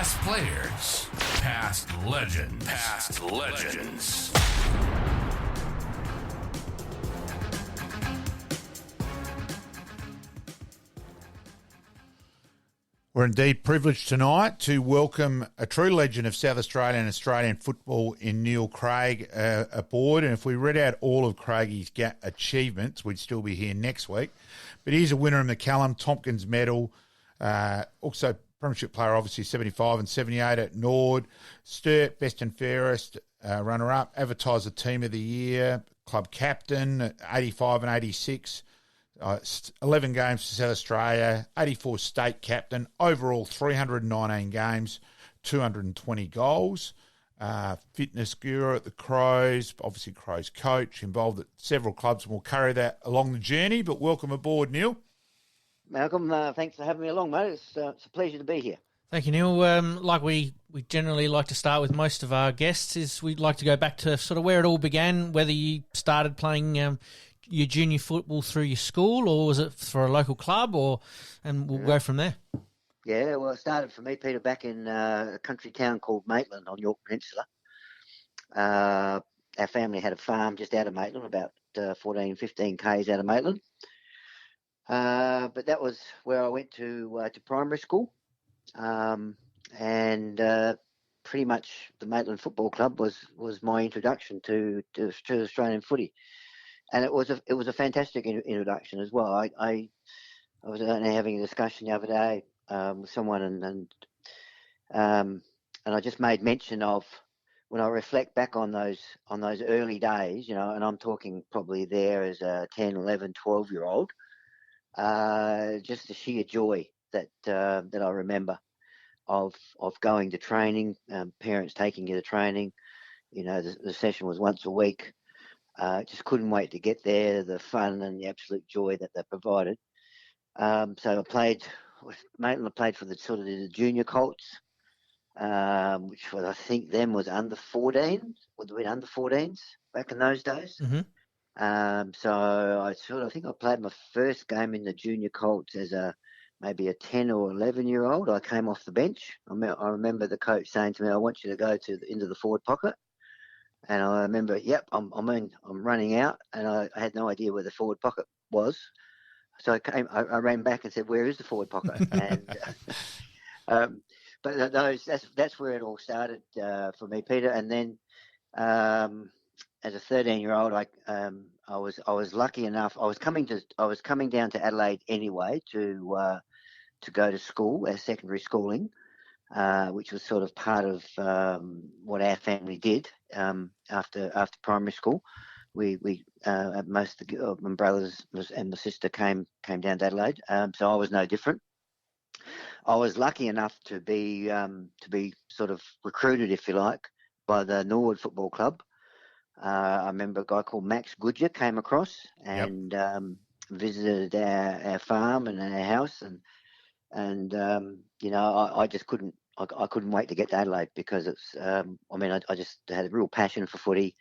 Past players, past legends, past legends. We're indeed privileged tonight to welcome a true legend of South Australian and Australian football in Neil Craig aboard. And if we read out all of Craigie's achievements, we'd still be here next week. But he's a winner of the Callum Tompkins Medal, also Premiership player, obviously 75 and 78 at Norwood. Sturt, best and fairest runner-up, advertiser team of the year, club captain, 85 and 86. 11 games for South Australia, 84 state captain, overall 319 games, 220 goals. Fitness guru at the Crows, obviously Crows coach, involved at several clubs, and we'll carry that along the journey. But welcome aboard, Neil. Malcolm, thanks for having me along, mate. It's a pleasure to be here. Thank you, Neil. Like we generally like to start with most of our guests, is we'd like to go back to sort of where it all began, whether you started playing your junior football through your school, or was it for a local club, and we'll go from there. Yeah, well, it started for me, Peter, back in a country town called Maitland on York Peninsula. Our family had a farm just out of Maitland, about 14, 15 k's out of Maitland. But that was where I went to primary school. And pretty much the Maitland Football Club was my introduction to Australian footy. And it was a fantastic introduction as well. I was only having a discussion the other day with someone, and I just made mention of, when I reflect back on those early days, and I'm talking probably there as a 10, 11, 12-year-old, just the sheer joy that I remember of going to training, parents taking you to training. The session was once a week. Just couldn't wait to get there, the fun and the absolute joy that they provided. So I played with Maitland. I played for the junior Colts, which was, I think then was under 14s, would have been under 14s back in those days. Mm-hmm. So I think I played my first game in the junior Colts as maybe a 10 or 11-year-old. I came off the bench. I remember the coach saying to me, "I want you to go into the forward pocket." And I remember, I'm running out, and I had no idea where the forward pocket was. So I ran back and said, "Where is the forward pocket?" And but that's where it all started for me, Peter. And then as a 13-year-old, I was lucky enough. I was coming down to Adelaide anyway to go to school, our secondary schooling. Which was sort of part of what our family did after primary school. We most of my brothers and my sister came down to Adelaide, so I was no different. I was lucky enough to be sort of recruited, if you like, by the Norwood Football Club. I remember a guy called Max Goodyear came across and visited our farm and our house, and I just couldn't. I couldn't wait to get to Adelaide because it's. I just had a real passion for footy.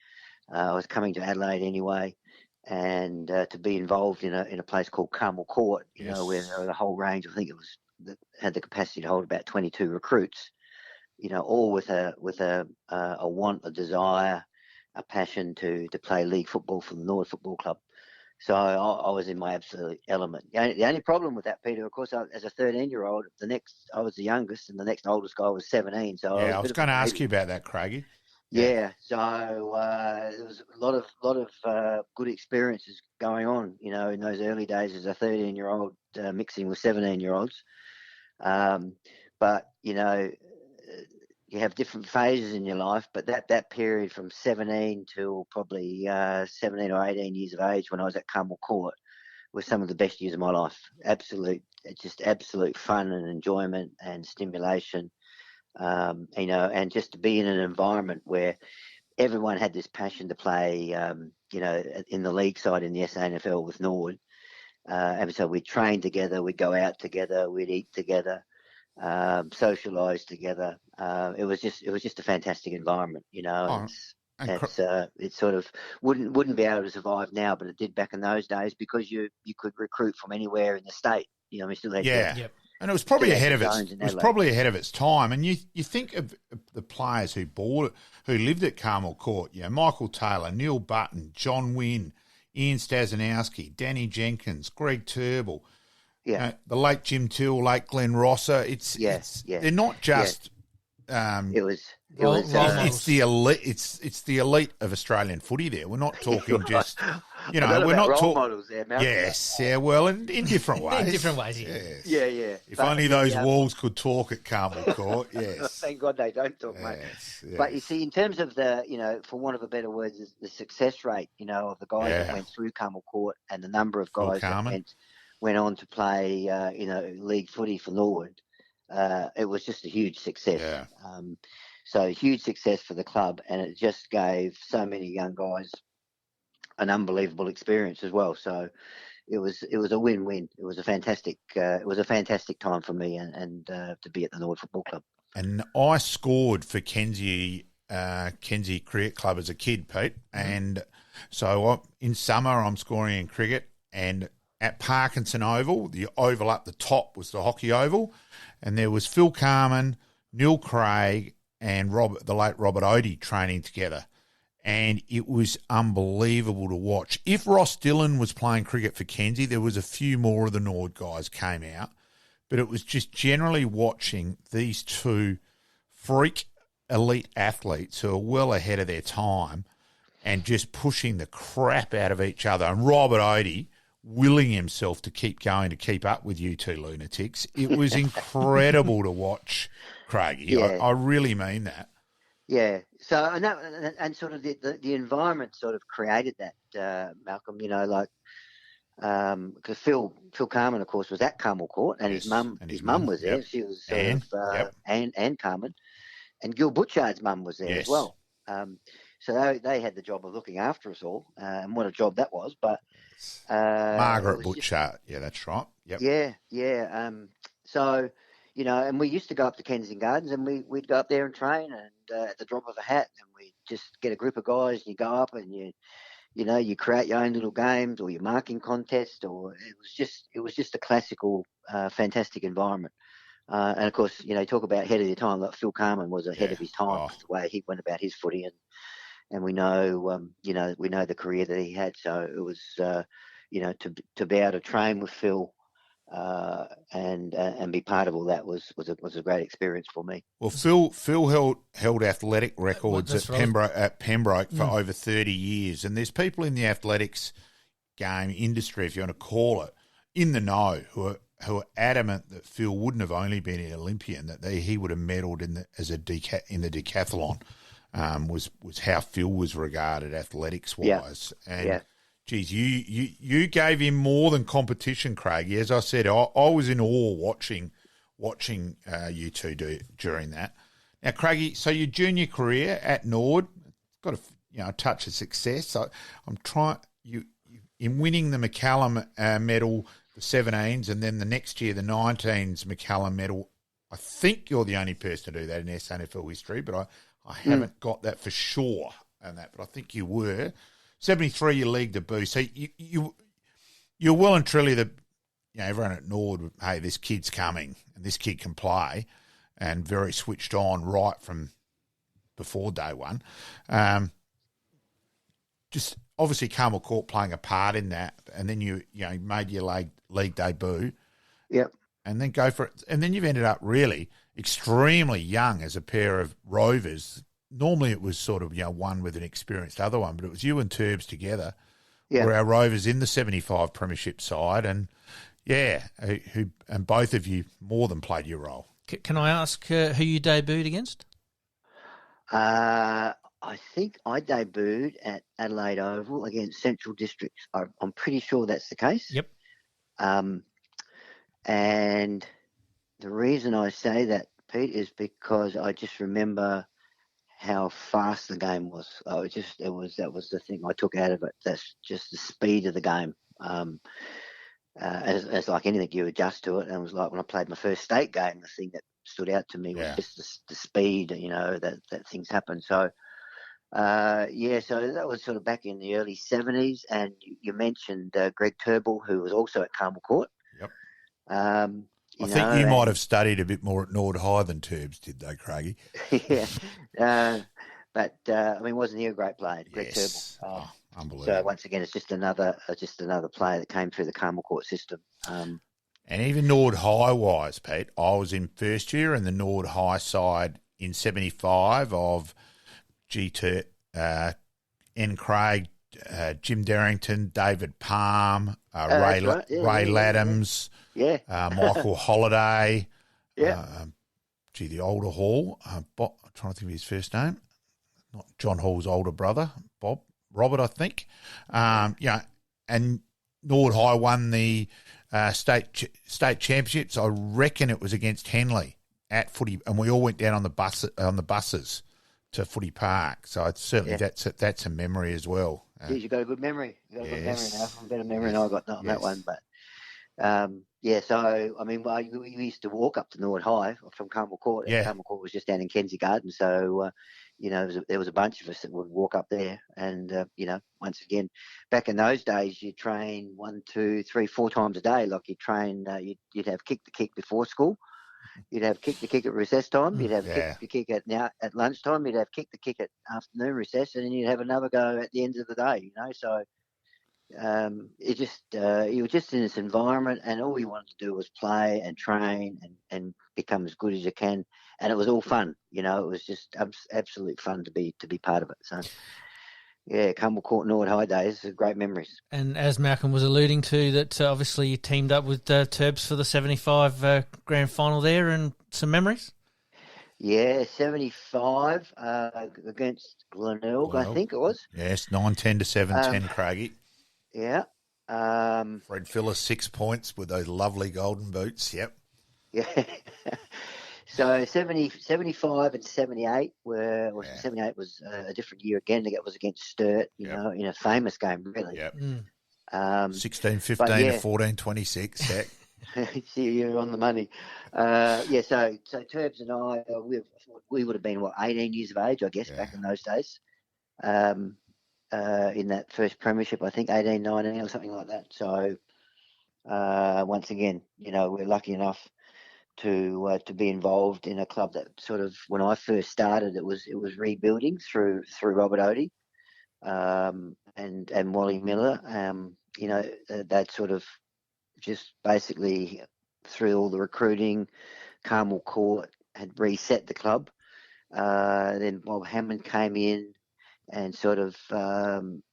I was coming to Adelaide anyway, and to be involved in a place called Carmel Court, where there was a whole range. I think it was that had the capacity to hold about 22 recruits. All with a want, a desire, a passion to play league football for the Norwood Football Club. So I was in my absolute element. The only problem with that, Peter, of course, as a 13-year-old, I was the youngest, and the next oldest guy was 17. So I was going to ask you about that, Craigie. Yeah. So there was a lot of good experiences going on, in those early days as a 13-year-old mixing with 17-year-olds. But you have different phases in your life, but that period from 17 till probably 17 or 18 years of age when I was at Carmel Court was some of the best years of my life. Absolute fun and enjoyment and stimulation, and just to be in an environment where everyone had this passion to play, in the league side in the SANFL with Norwood. And so we'd train together, we'd go out together, we'd eat together. Socialise together. It was just a fantastic environment, It sort of wouldn't be able to survive now, but it did back in those days because you could recruit from anywhere in the state. We still had And it was probably ahead of its. zones in It was Adelaide. probably ahead of its time. And you think of the players who lived at Carmel Court. You know, Michael Taylor, Neil Button, John Wynn, Ian Stazanowski, Danny Jenkins, Greg Turnbull. Yeah. You know, the late Jim Till, late Glenn Rosser. They're not just. It was. It's the elite. It's the elite of Australian footy. There, we're not talking just. You know, we're not role models there, Malcolm. Yes, yeah. Well, in different ways. In different ways, yeah. Yes. Yeah. If only those walls could talk at Carmel Court. Yes. Thank God they don't talk, mate. Yes. But you see, in terms of the, for want of a better word, the success rate, of the guys that went through Carmel Court and the number of guys that went on to play, league footy for Norwood, it was just a huge success. Yeah. So huge success for the club, and it just gave so many young guys an unbelievable experience as well. So it was a win-win. It was a fantastic time for me and to be at the Norwood Football Club. And I scored for Kenzie Cricket Club as a kid, Pete. And so in summer I'm scoring in cricket, and at Parkinson Oval, the oval up the top was the hockey oval, and there was Phil Carman, Neil Craig, and the late Robert Odie training together. And it was unbelievable to watch. If Ross Dillon was playing cricket for Kenzie, there was a few more of the Nord guys came out. But it was just generally watching these two freak elite athletes who are well ahead of their time and just pushing the crap out of each other. And Robert Odie willing himself to keep going to keep up with you two lunatics. It was incredible to watch, Craigie. Yeah. I really mean that. Yeah. So and sort of the environment sort of created that, Malcolm. Because Phil Carman, of course, was at Carmel Court, and his mum was there. Yep. She was Anne Carman, and Gil Butchard's mum was there as well. So they had the job of looking after us all, and what a job that was. But Margaret Butchard, that's right. Yep. Yeah. So. And we used to go up to Kensington Gardens, and we'd go up there and train, and at the drop of a hat, and we'd just get a group of guys, and you go up and you create your own little games or your marking contest, or it was just a classical, fantastic environment. And of course, talk about ahead of your time. Like Phil Carman was ahead of his time with the way he went about his footy, and we know, we know the career that he had. So it was, to be able to train with Phil. And be part of all that was a great experience for me. Well, Phil held athletic records at Pembroke for over 30 years, and there's people in the athletics game industry, if you want to call it, in the know who are adamant that Phil wouldn't have only been an Olympian, that he would have medalled in the decathlon. Was how Phil was regarded athletics wise, Geez, you gave him more than competition, Craig. As I said, I was in awe watching you two do during that. Now, Craigie, so your junior career at Nord got a touch of success. I'm trying you in winning the McCallum medal, the 17s, and then the next year the 19s McCallum medal. I think you're the only person to do that in SANFL history, but I haven't got that for sure on that. But I think you were. 73, your league debut. So you're well and truly everyone at Nord, hey, this kid's coming and this kid can play, and very switched on right from before day one. Just obviously Carmel Court playing a part in that, and then you made your league debut. Yep. And then go for it. And then you've ended up really extremely young as a pair of rovers. Normally it was sort of, one with an experienced other one, but it was you and Turbs together were our rovers in the 75 premiership side, and and both of you more than played your role. Can I ask who you debuted against? I think I debuted at Adelaide Oval against Central District. I'm pretty sure that's the case. Yep. And the reason I say that, Pete, is because I just remember how fast the game was. That was the thing I took out of it. That's just the speed of the game. As like anything, you adjust to it. And it was like when I played my first state game, the thing that stood out to me was just the speed, that things happen. So, so that was sort of back in the early 70s. And you mentioned Greg Turnbull, who was also at Carmel Court. Yep. I think you might have studied a bit more at Nord High than Turbs did, though, Craigie. Yeah. But wasn't he a great player? Greg Yes. Turnbull. Unbelievable. So once again, it's just another player that came through the Carmel Court system. And even Nord High wise, Pete, I was in first year in the Nord High side in 75 of Turt, N. Craig, Jim Derrington, David Palm, Ray Laddams, Michael Holiday. The older Hall. Bob, I'm trying to think of his first name. Not John Hall's older brother, Robert, I think. And Nord High won the state championships. I reckon it was against Henley at footy, and we all went down on the buses to Footy Park. So it's certainly that's a memory as well. Geez, you got a good memory. You got a good memory now. A better memory than I got on that one, but. So, we used to walk up to Nord High from Carmel Court. Yeah. Carmel Court was just down in Kenzie Garden. So, there was a bunch of us that would walk up there. And, once again, back in those days, you train 1, 2, 3, 4 times a day. Like you train, you'd have kick the kick before school. You'd have kick the kick at recess time. You'd have kick the kick at lunchtime. You'd have kick the kick at afternoon recess. And then you'd have another go at the end of the day, So, you were just in this environment, and all you wanted to do was play and train and become as good as you can, and it was all fun. It was just absolute fun to be part of it. So, Carmel Court Nord High days are great memories. And as Malcolm was alluding to, that obviously you teamed up with Turbs for the 75 grand final there, and some memories. Yeah, 75 against Glenelg, I think it was. Yes, 9-10 to 7-10, Craigie. Yeah. Fred Phillips 6 points with those lovely golden boots. Yep. Yeah. So 75 and 78 78 was a different year again. It was against Sturt, in a famous game, really. Yep. 16-15 to 14-26. Yeah. You're on the money. So Turbs and I, we would have been, 18 years of age, I guess, back in those days. In that first premiership, I think 18, 19 or something like that. So once again, we're lucky enough to be involved in a club that sort of, when I first started, it was rebuilding through Robert Odie and Wally Miller. That sort of just basically through all the recruiting, Carmel Court had reset the club. Then Bob Hammond came in and sort of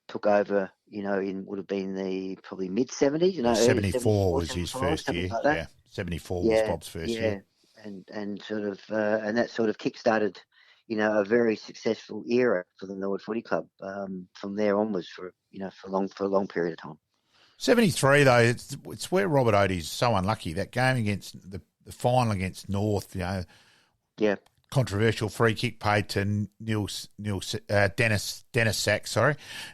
took over, would have been the probably mid-70s. 74 was his first year. Like 74 was Bob's first year. And sort of, and that sort of kick-started, a very successful era for the Norwood Footy Club from there onwards for a long period of time. 73, though, it's where Robert Odie's so unlucky. That game against the final against North, controversial free kick paid to Dennis Sachs,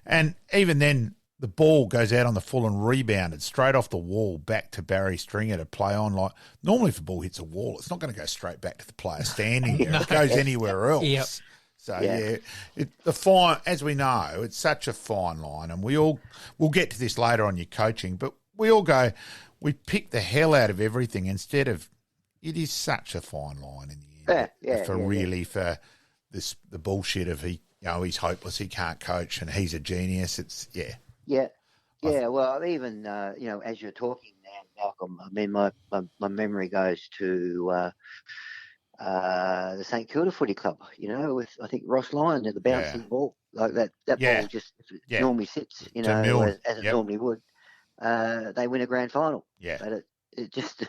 and even then the ball goes out on the full and rebounded straight off the wall back to Barry Stringer to play on. Like normally, if a ball hits a wall, it's not going to go straight back to the player standing there. It goes anywhere else. Yep. So the fine, as we know, it's such a fine line, and we'll get to this later on your coaching, but we pick the hell out of everything instead of. It is such a fine line in the end for the bullshit of he's hopeless, he can't coach, and he's a genius. It's Well, even as you're talking now, Malcolm, I mean my memory goes to the St Kilda Footy Club. With I think Ross Lyon at the bouncing ball like that ball just normally sits as it normally would. They win a grand final. Yeah, but it just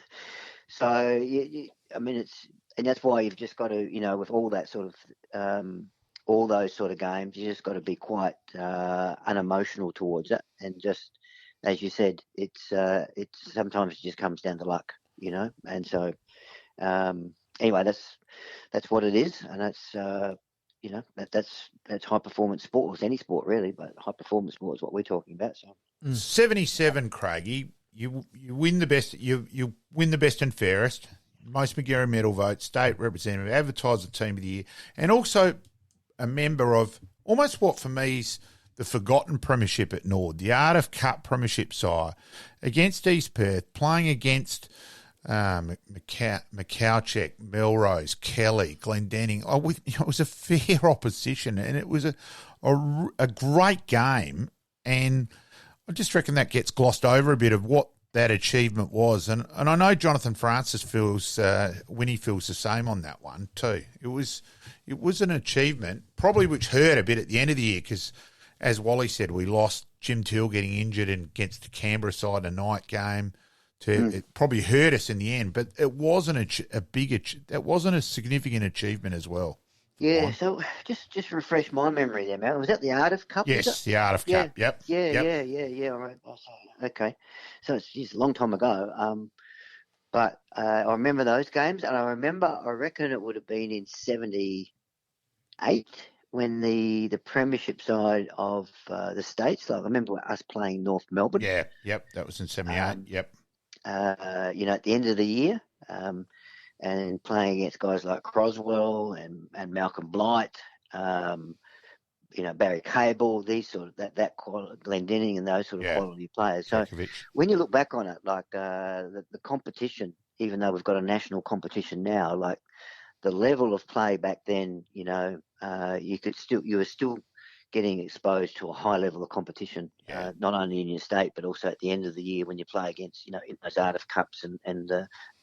so I mean it's. And that's why you've just got to, with all that sort of, all those sort of games, you just got to be quite unemotional towards it. And just, as you said, it's sometimes it just comes down to luck, And so, anyway, that's what it is, and that's that's high performance sport. It's any sport really, but high performance sport is what we're talking about. So, 77, Craigie, you win the best. You win the best and fairest. Most McGarry medal votes, state representative, advertiser team of the year, and also a member of almost what for me is the forgotten premiership at Nord, the Art of Cup premiership side, against East Perth, playing against McCowcheck, Melrose, Kelly, Glendenning. It was a fair opposition, and it was a great game. And I just reckon that gets glossed over a bit of what that achievement was. And I know Jonathan Francis feels, Winnie feels the same on that one too. It was an achievement, probably which hurt a bit at the end of the year because, as Wally said, we lost Jim Till getting injured against the Canberra side in a night game. It probably hurt us in the end, but it wasn't it wasn't a significant achievement as well. Yeah, so just refresh my memory there, man. Was that the Ardif Cup? Yes, the Ardif Cup. Yep. Yeah. All right. Okay, so it's a long time ago. But I remember those games, and I reckon it would have been in '78 when the Premiership side of the States. Like I remember us playing North Melbourne. Yeah. Yep. That was in '78. Yep. At the end of the year. And playing against guys like Croswell and Malcolm Blight, Barry Cable, these sort of that quality, Glendenning and those sort of quality players. So when you look back on it, like the competition, even though we've got a national competition now, like the level of play back then, you were still getting exposed to a high level of competition, not only in your state but also at the end of the year when you play against, in those Ardif Cups and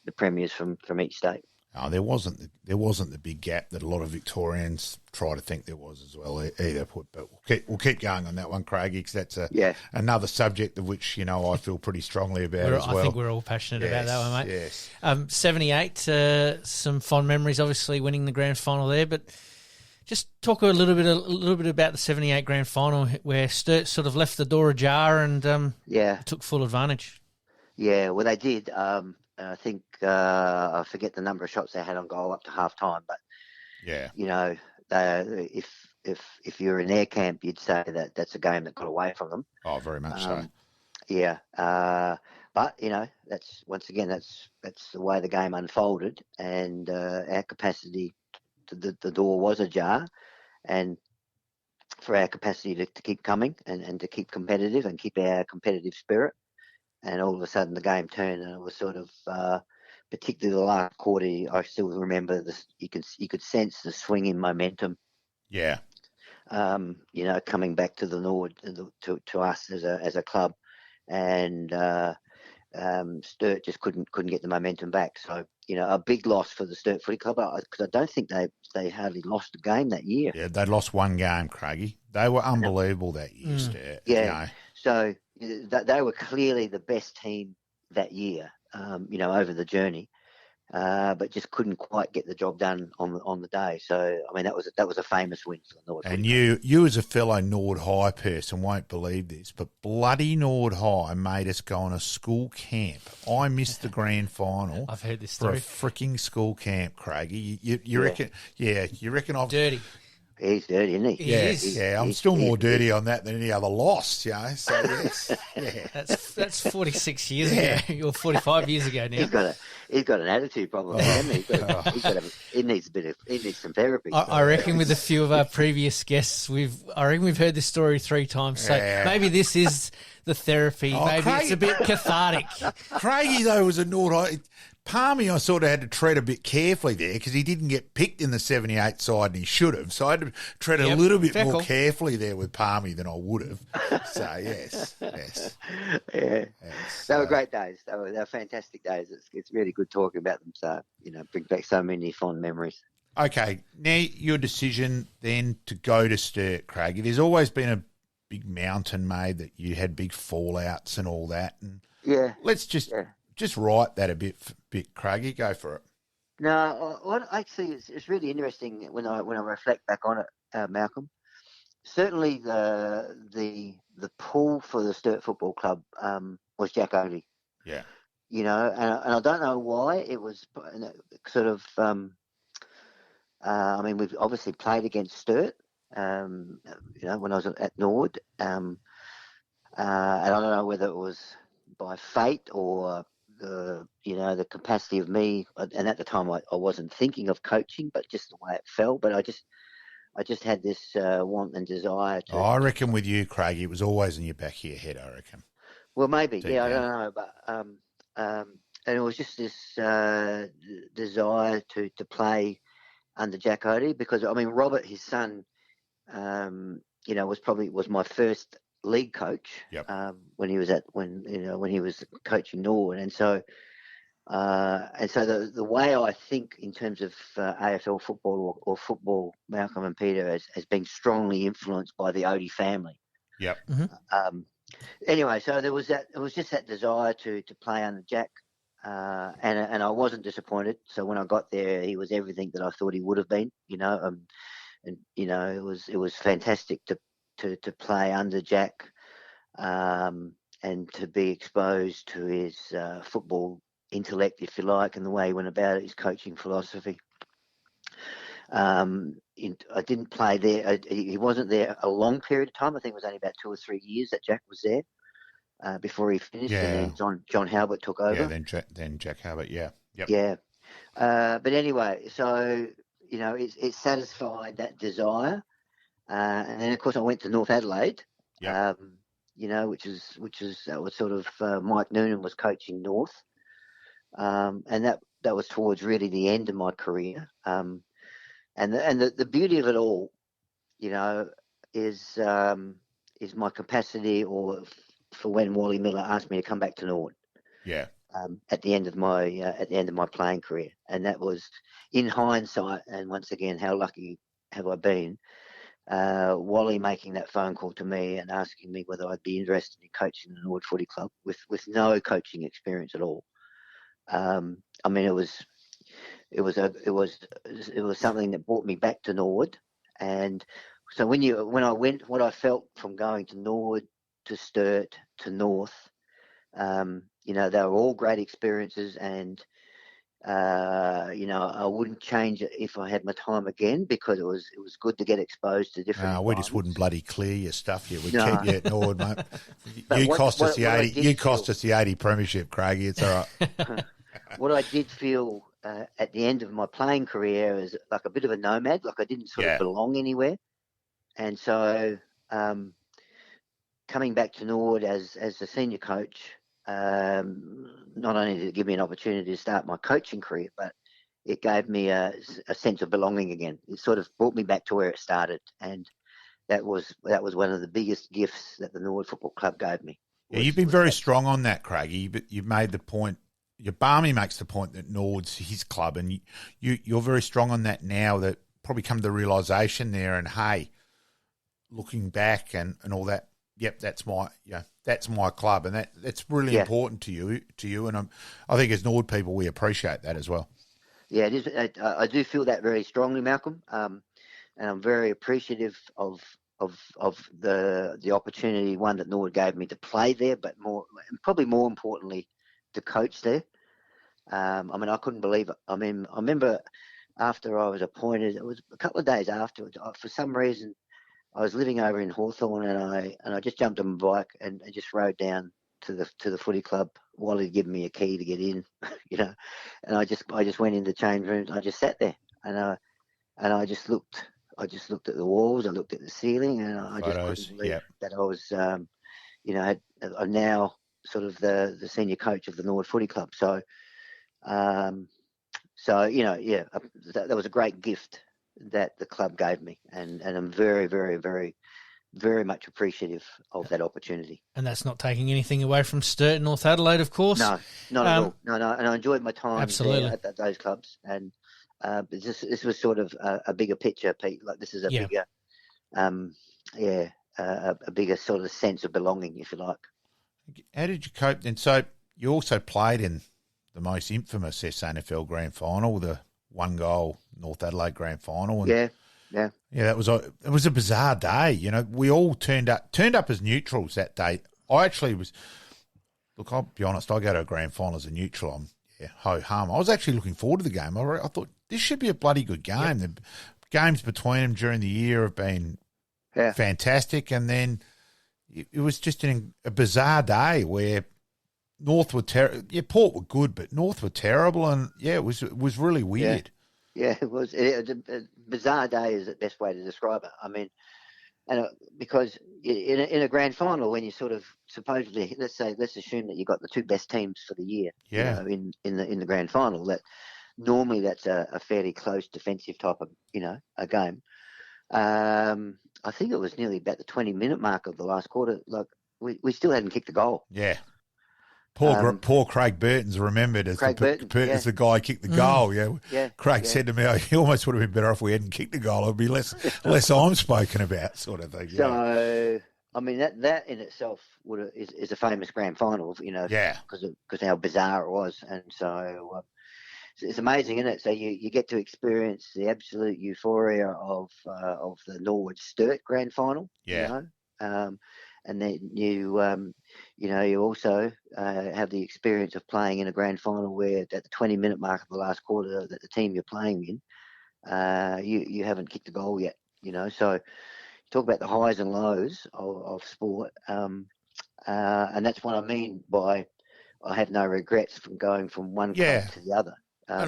the premiers from each state. Oh, there wasn't the big gap that a lot of Victorians try to think there was as well either. But we'll keep going on that one, Craigie, because that's another subject of which I feel pretty strongly about as well. I think we're all passionate about that one, mate. Yes. 78, some fond memories, obviously winning the grand final there, but just talk a little bit about the '78 grand final where Sturt sort of left the door ajar and took full advantage. Yeah, well, they did. I think I forget the number of shots they had on goal up to half time, but if you're in their camp, you'd say that that's a game that got away from them. Oh, very much so. Yeah, but that's once again that's the way the game unfolded, and our capacity. The door was ajar, and for our capacity to keep coming and to keep competitive and keep our competitive spirit, and all of a sudden the game turned, and it was sort of particularly the last quarter. I still remember this. You could sense the swing in momentum. Yeah. Coming back to the Norwood to us as a club, and Sturt just couldn't get the momentum back. So a big loss for the Sturt Footy Club because I don't think they hardly lost a game that year. Yeah, they lost one game, Craigie. They were unbelievable that year, Sturt. Yeah. So they were clearly the best team that year. Over the journey. But just couldn't quite get the job done on the day. So I mean that was a famous win for the Norwood. And you as a fellow Norwood High person won't believe this, but bloody Norwood High made us go on a school camp. I missed the grand final. I've heard this story. For a freaking school camp, Craigie. You reckon? Yeah, you reckon I've dirty. He's dirty, isn't he? Yeah. I'm still more dirty on that than any other loss, So yes, yeah. That's 46 years ago, or 45 years ago now. He's got an attitude problem, hasn't he? He needs some therapy. I reckon with a few of our previous guests, we've heard this story 3 times. So maybe this is the therapy. Maybe it's a bit cathartic. Craigie though was a Norwood. Palmy, I sort of had to tread a bit carefully there because he didn't get picked in the '78 side and he should have. So I had to tread a little bit more carefully there with Palmy than I would have. So, yes. Yeah. They were great days. They were fantastic days. It's really good talking about them. So, bring back so many fond memories. Okay. Now, your decision then to go to Sturt, Craigie. There's always been a big mountain made that you had big fallouts and all that. And let's just write that a bit, Craigie. Go for it. No, what actually it's really interesting when I reflect back on it, Malcolm. Certainly, the pull for the Sturt Football Club was Jack Oldie. Yeah. And I don't know why it was sort of. We've obviously played against Sturt. When I was at Norwood, and I don't know whether it was by fate or the capacity of me, and at the time I wasn't thinking of coaching, but just the way it fell. But I just had this want and desire to. I reckon with you, Craig, it was always in your back of your head. I reckon. Well, maybe, I don't know, but it was just this desire to play under Jack Odie, because I mean Robert, his son, was my first league coach. Yep. When he was coaching Norwood, and so the way I think in terms of AFL football or football, Malcolm and Peter, has been strongly influenced by the Odie family. Yep. Anyway, so there was that. It was just that desire to play under Jack, and I wasn't disappointed. So when I got there, he was everything that I thought he would have been. It was fantastic to play under Jack, and to be exposed to his football intellect, if you like, and the way he went about it, his coaching philosophy. I didn't play there. He wasn't there a long period of time. I think it was only about 2 or 3 years that Jack was there before he finished. Yeah. And then John Halbert took over. Yeah, then Jack Halbert, yeah. Yep. Yeah. But anyway, so, it satisfied that desire. And then, of course, I went to North Adelaide, Yep. which was sort of Mike Noonan was coaching North. And that was towards really the end of my career. And the beauty of it all, is my capacity, or for when Wally Miller asked me to come back to Norwood. Yeah. At the end of my playing career, and that was, in hindsight, and once again, how lucky have I been? Wally making that phone call to me and asking me whether I'd be interested in coaching the Norwood Footy Club with no coaching experience at all. I mean, it was something that brought me back to Norwood, and so when I went, what I felt from going to Norwood, to Sturt, to North, they were all great experiences, and I wouldn't change it if I had my time again, because it was good to get exposed to different. No, we just wouldn't bloody clear your stuff here. We'd No. keep you at Norwood, mate. But You what- cost us what I did You cost feel- us the 80 premiership, Craigie. It's all right. What I did feel at the end of my playing career is like a bit of a nomad, like I didn't sort Yeah. of belong anywhere. And so coming back to Norwood as a senior coach, not only did it give me an opportunity to start my coaching career, but it gave me a sense of belonging again. It sort of brought me back to where it started. And that was one of the biggest gifts that the Norwood Football Club gave me. Yeah, you've been very strong on that, Craigie, but you've made the point. Your Barmy makes the point that Norwood's his club, and you're very strong on that now, that probably come to the realisation there, and hey, looking back and all that, yep, that's my club, and that's really important to you, and I think as Norwood people we appreciate that as well. Yeah, it is. I do feel that very strongly, Malcolm, and I'm very appreciative of the opportunity, one, that Norwood gave me to play there, but probably more importantly, to coach there. I mean, I couldn't believe it. I mean, I remember after I was appointed, it was a couple of days afterwards. For some reason, I was living over in Hawthorn, and I just jumped on my bike and just rode down to the footy club. Wally had given me a key to get in, and I just went in the change rooms. I just sat there, and I just looked at the walls. I looked at the ceiling, and I just couldn't believe that I was, I'm now sort of the senior coach of the Norwood Footy Club. So, that was a great gift that the club gave me, and I'm very, very, very, very much appreciative of that opportunity. And that's not taking anything away from Sturt and North Adelaide, of course. No, not at all. No, and I enjoyed my time absolutely at those clubs, and this was sort of a bigger picture, Pete. Like, this is a bigger, a bigger sort of sense of belonging, if you like. How did you cope then? So you also played in the most infamous SANFL Grand Final, the 1-goal North Adelaide Grand Final. And yeah. It was a bizarre day. We all turned up as neutrals that day. I actually was. Look, I'll be honest. I go to a grand final as a neutral. I'm ho hum. I was actually looking forward to the game. I thought this should be a bloody good game. Yep. The games between them during the year have been fantastic, and then it was just a bizarre day where North were terrible. Yeah, Port were good, but North were terrible, and it was really weird. Yeah, it was. A bizarre day is the best way to describe it. I mean, and because in a grand final, when you sort of supposedly, let's assume that you got the two best teams for the year, Yeah. in the grand final, that normally that's a fairly close defensive type of, a game. I think it was nearly about the 20-minute mark of the last quarter. Like we still hadn't kicked the goal. Yeah. Poor Craig Burton's remembered as the guy who kicked the goal. Yeah. Craig said to me, he almost would have been better off if we hadn't kicked the goal. It'd be less I'm spoken about, sort of thing. So, I mean, that in itself is a famous grand final, because how bizarre it was. And so it's amazing, isn't it? So you get to experience the absolute euphoria of the Norwood Sturt grand final. Yeah. And then you also have the experience of playing in a grand final where at the 20-minute mark of the last quarter that the team you're playing in, you haven't kicked a goal yet. So talk about the highs and lows of sport, and that's what I mean by I have no regrets from going from one club to the other,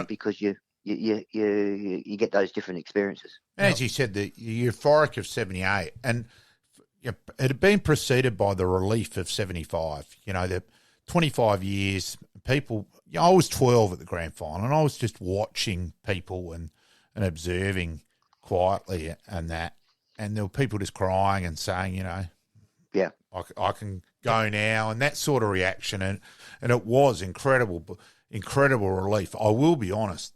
because you get those different experiences. As you said, the euphoric of 78, and it had been preceded by the relief of 75. The 25 years, people. I was 12 at the grand final, and I was just watching people and observing quietly and that. And there were people just crying and saying, yeah, I can go now, and that sort of reaction. And it was incredible relief. I will be honest.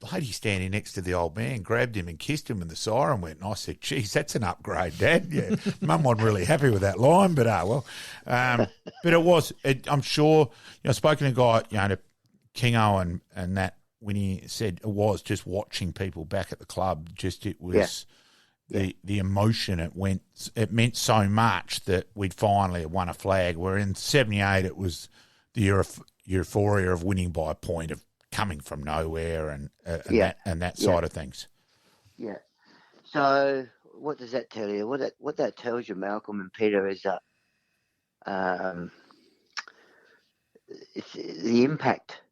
The lady standing next to the old man grabbed him and kissed him, and the siren went. And I said, geez, that's an upgrade, Dad. Yeah, Mum wasn't really happy with that line, but well. But it was, I'm sure, I've spoken to a guy, to Kingo and that, when he said it was just watching people back at the club, it was the emotion it meant so much that we'd finally won a flag, where in 78 it was the euphoria of winning by a point, of coming from nowhere and that side of things. Yeah. So what does that tell you? What that tells you, Malcolm and Peter, is that it's the impact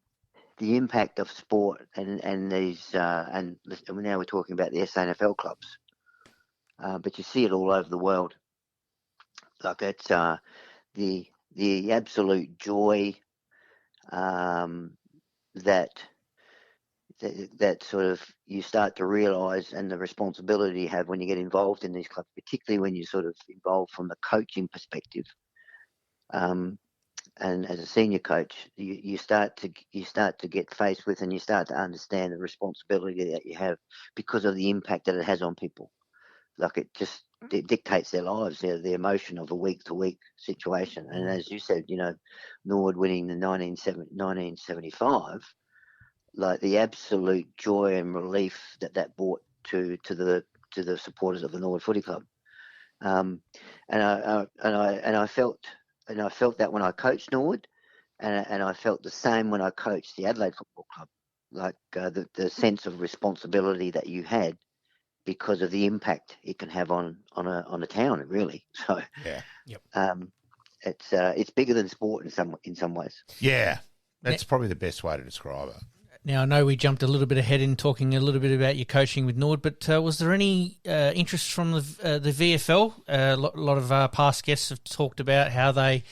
of sport and these and now we're talking about the SANFL clubs, but you see it all over the world. Like it's the absolute joy that sort of you start to realise, and the responsibility you have when you get involved in these clubs, particularly when you're sort of involved from the coaching perspective. And as a senior coach, you start to get faced with, and you start to understand the responsibility that you have because of the impact that it has on people. Like it dictates their lives, the emotion of a week-to-week situation. And as you said, Norwood winning the 1975, like the absolute joy and relief that brought to the supporters of the Norwood Footy Club. And I felt that when I coached Norwood, and I felt the same when I coached the Adelaide Football Club, like the sense of responsibility that you had because of the impact it can have on a town, really. So it's bigger than sport in some ways. Yeah, that's probably the best way to describe it. Now, I know we jumped a little bit ahead in talking a little bit about your coaching with Norwood, but was there any interest from the VFL? A lot of our past guests have talked about how they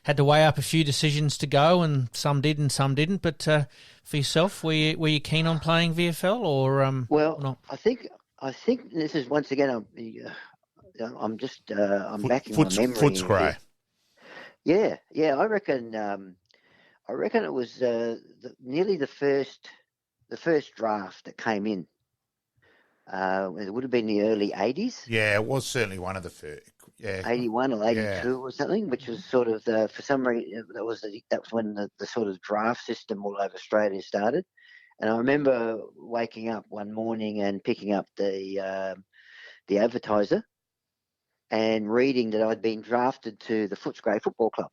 had to weigh up a few decisions to go, and some did and some didn't. But for yourself, were you keen on playing VFL or not? I think this is, once again, I'm backing my memory. Footscray. Yeah. I reckon it was nearly the first draft that came in. It would have been the early 80s. Yeah, it was certainly one of the first. Yeah, 81 or 82 or something, which was sort of for some reason that was when the sort of draft system all over Australia started. And I remember waking up one morning and picking up the Advertiser and reading that I'd been drafted to the Footscray Football Club.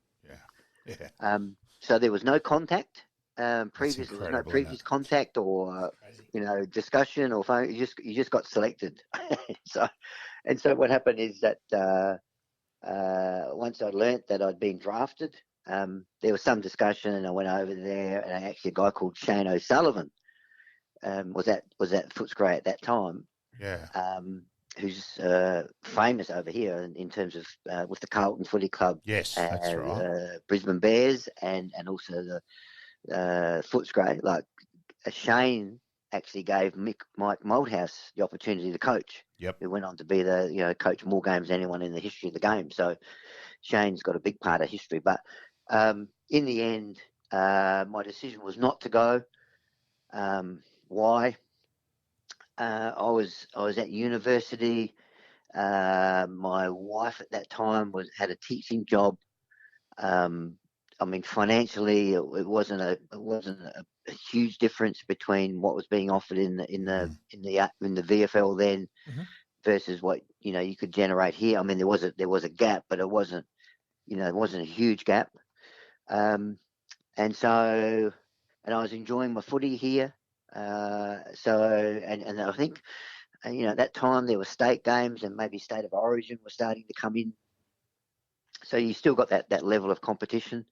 Yeah. So there was no contact. Previously, there was no previous contact or discussion or phone. You just got selected. So what happened is that once I learnt that I'd been drafted, there was some discussion, and I went over there, and actually a guy called Shane O'Sullivan was at Footscray at that time. Yeah. who's famous over here in terms of with the Carlton Footy Club, Yes, that's right. Brisbane Bears, and also the Footscray. Like Shane actually gave Mike Malthouse the opportunity to coach. Yep. Who went on to be coach more games than anyone in the history of the game. So Shane's got a big part of history. But in the end, my decision was not to go. Why? I was at university. My wife at that time had a teaching job. I mean, financially, it wasn't a huge difference between what was being offered in the VFL then versus what you could generate here. I mean, there was a gap, but it wasn't a huge gap. And I was enjoying my footy here. And I think at that time there were state games and maybe state of origin was starting to come in. So you still got that level of competition.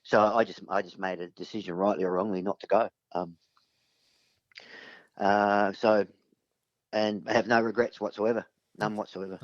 So I just made a decision, rightly or wrongly, not to go. And I have no regrets whatsoever, none whatsoever.